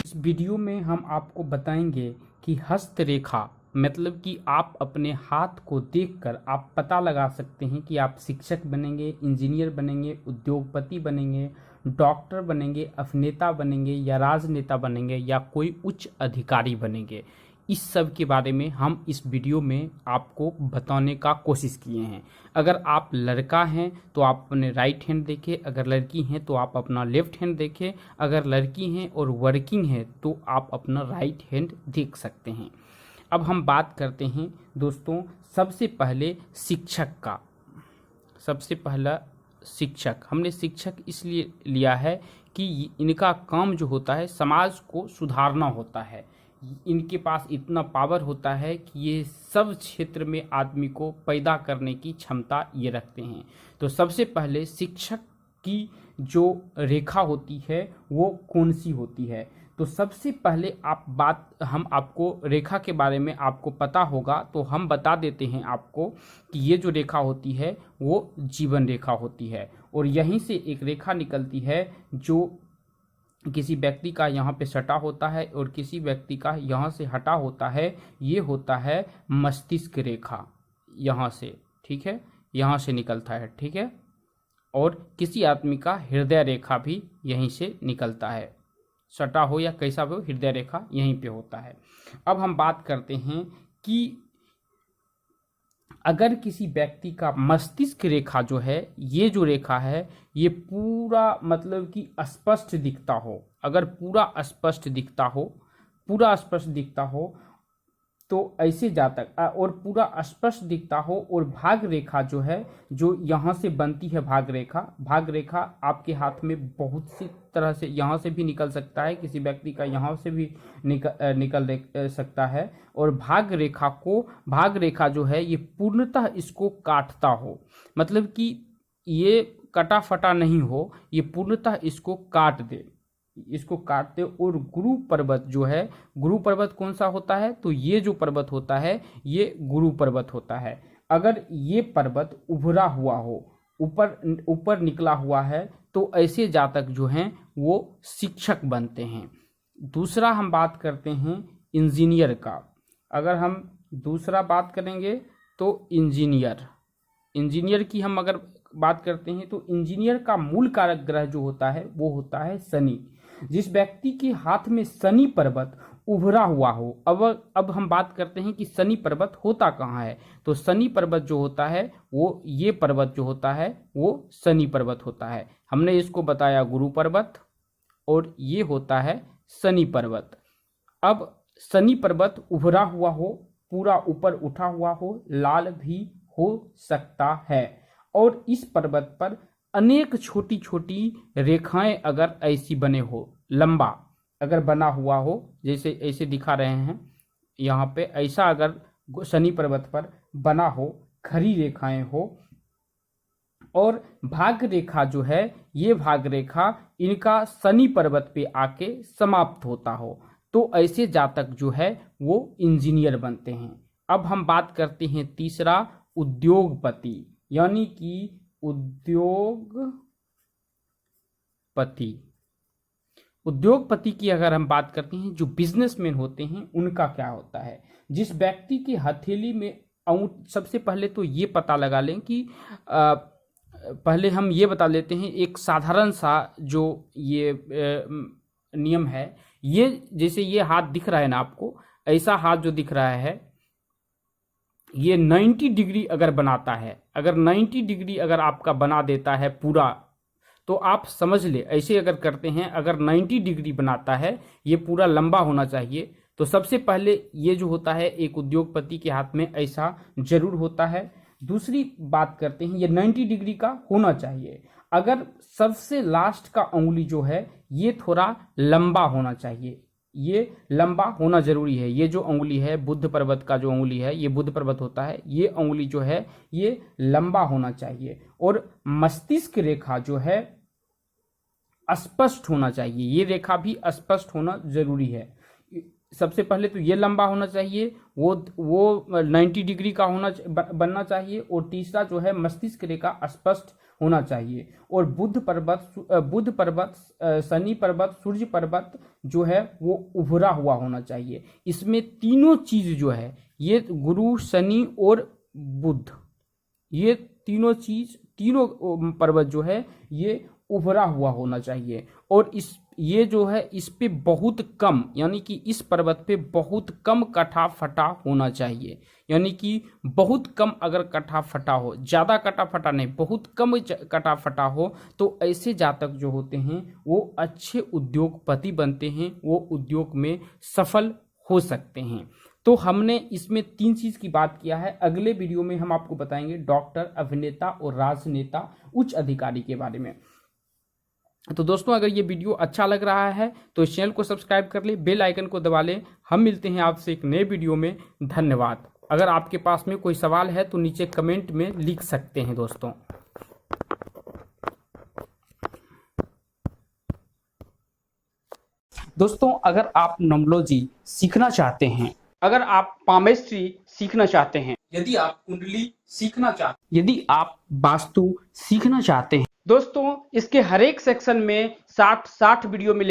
इस वीडियो में हम आपको बताएंगे कि हस्तरेखा मतलब कि आप अपने हाथ को देखकर आप पता लगा सकते हैं कि आप शिक्षक बनेंगे, इंजीनियर बनेंगे, उद्योगपति बनेंगे, डॉक्टर बनेंगे, अभिनेता बनेंगे या राजनेता बनेंगे या कोई उच्च अधिकारी बनेंगे। इस सब के बारे में हम इस वीडियो में आपको बताने का कोशिश किए हैं। अगर आप लड़का हैं तो आप अपने राइट हैंड देखें, अगर लड़की हैं तो आप अपना लेफ्ट हैंड देखें, अगर लड़की हैं और वर्किंग हैं तो आप अपना राइट हैंड देख सकते हैं। अब हम बात करते हैं दोस्तों सबसे पहले शिक्षक का। सबसे पहला शिक्षक, हमने शिक्षक इसलिए लिया है कि इनका काम जो होता है समाज को सुधारना होता है। इनके पास इतना पावर होता है कि ये सब क्षेत्र में आदमी को पैदा करने की क्षमता ये रखते हैं। तो सबसे पहले शिक्षक की जो रेखा होती है वो कौन सी होती है? तो सबसे पहले हम आपको रेखा के बारे में आपको पता होगा तो हम बता देते हैं आपको कि ये जो रेखा होती है वो जीवन रेखा होती है और यहीं से एक रेखा निकलती है जो किसी व्यक्ति का यहाँ पे सटा होता है और किसी व्यक्ति का यहाँ से हटा होता है। ये होता है मस्तिष्क रेखा, यहाँ से, ठीक है, यहाँ से निकलता है, ठीक है। और किसी आदमी का हृदय रेखा भी यहीं से निकलता है, सटा हो या कैसा भी हो, हृदय रेखा यहीं पे होता है। अब हम बात करते हैं कि अगर किसी व्यक्ति का मस्तिष्क रेखा जो है, ये जो रेखा है ये पूरा मतलब कि स्पष्ट दिखता हो, अगर पूरा स्पष्ट दिखता हो, पूरा स्पष्ट दिखता हो तो ऐसे जातक और पूरा स्पष्ट दिखता हो और भाग रेखा जो है जो यहाँ से बनती है, भाग रेखा आपके हाथ में बहुत सी तरह से यहाँ से भी निकल सकता है, किसी व्यक्ति का यहाँ से भी निकल सकता है। और भाग रेखा जो है ये पूर्णतः इसको काटता हो, मतलब कि ये कटा फटा नहीं हो, ये पूर्णतः इसको काट दे, और गुरु पर्वत जो है, गुरु पर्वत कौन सा होता है? तो ये जो पर्वत होता है ये गुरु पर्वत होता है। अगर ये पर्वत उभरा हुआ हो, ऊपर निकला हुआ है तो ऐसे जातक जो हैं वो शिक्षक बनते हैं। दूसरा हम बात करते हैं इंजीनियर का। अगर हम दूसरा बात करेंगे तो इंजीनियर की हम अगर बात करते हैं तो इंजीनियर का मूल कारक ग्रह जो होता है वो होता है शनि। जिस व्यक्ति के हाथ में शनि पर्वत उभरा हुआ हो, अब हम बात करते हैं कि शनि पर्वत होता कहाँ है? तो शनि पर्वत जो होता है वो, ये पर्वत जो होता है वो शनि पर्वत होता है। हमने इसको बताया गुरु पर्वत और ये होता है शनि पर्वत। अब शनि पर्वत उभरा हुआ हो, पूरा ऊपर उठा हुआ हो, लाल भी हो सकता है और इस पर्वत पर अनेक छोटी छोटी रेखाएं अगर ऐसी बने हो, लंबा अगर बना हुआ हो, जैसे ऐसे दिखा रहे हैं यहाँ पे, ऐसा अगर शनि पर्वत पर बना हो, खड़ी रेखाएं हो और भाग रेखा जो है, ये भाग रेखा इनका शनि पर्वत पे आके समाप्त होता हो, तो ऐसे जातक जो है वो इंजीनियर बनते हैं। अब हम बात करते हैं तीसरा, उद्योगपति, यानी कि उद्योगपति की अगर हम बात करते हैं, जो बिजनेसमैन होते हैं उनका क्या होता है? जिस व्यक्ति की हथेली में सबसे पहले तो ये पता लगा लें कि पहले हम ये बता लेते हैं एक साधारण सा जो ये नियम है। ये जैसे ये हाथ दिख रहा है ना आपको, ऐसा हाथ जो दिख रहा है ये 90 डिग्री अगर बनाता है, अगर 90 डिग्री अगर आपका बना देता है पूरा, तो आप समझ ले, ऐसे अगर करते हैं, अगर 90 डिग्री बनाता है, ये पूरा लंबा होना चाहिए। तो सबसे पहले ये जो होता है एक उद्योगपति के हाथ में ऐसा जरूर होता है। दूसरी बात करते हैं, ये 90 डिग्री का होना चाहिए। अगर सबसे लास्ट का उंगली जो है ये थोड़ा लंबा होना चाहिए, ये लंबा होना जरूरी है। ये जो उंगली है, बुध पर्वत का जो उंगली है, ये बुध पर्वत होता है, ये उंगली जो है ये लंबा होना चाहिए। और मस्तिष्क रेखा जो है स्पष्ट होना चाहिए, ये रेखा भी स्पष्ट होना जरूरी है। सबसे पहले तो ये लंबा होना चाहिए, वो 90 डिग्री का बनना चाहिए। और तीसरा जो है मस्तिष्क रेखा स्पष्ट होना चाहिए। और बुध पर्वत, शनि पर्वत, सूर्य पर्वत जो है वो उभरा हुआ होना चाहिए। इसमें तीनों चीज जो है, ये गुरु, शनि और बुध, ये तीनों चीज, तीनों पर्वत जो है ये उभरा हुआ होना चाहिए। और ये जो है इस पे बहुत कम, यानी कि इस पर्वत पे बहुत कम कटा फटा होना चाहिए। यानी कि बहुत कम अगर कटा फटा हो, ज़्यादा कटा फटा नहीं, बहुत कम कटा फटा हो, तो ऐसे जातक जो होते हैं वो अच्छे उद्योगपति बनते हैं, वो उद्योग में सफल हो सकते हैं। तो हमने इसमें 3 चीज़ की बात किया है। अगले वीडियो में हम आपको बताएंगे डॉक्टर, अभिनेता और राजनेता, उच्च अधिकारी के बारे में। तो दोस्तों, अगर ये वीडियो अच्छा लग रहा है तो इस चैनल को सब्सक्राइब कर ले, बेल आइकन को दबा ले। हम मिलते हैं आपसे एक नए वीडियो में। धन्यवाद। अगर आपके पास में कोई सवाल है तो नीचे कमेंट में लिख सकते हैं दोस्तों। दोस्तों, अगर आप न्यूमरोलॉजी सीखना चाहते हैं, अगर आप पामेस्ट्री सीखना चाहते हैं, यदि आप कुंडली सीखना चाहते हैं, यदि आप वास्तु सीखना चाहते हैं, दोस्तों इसके हर एक सेक्शन में 60 वीडियो मिले।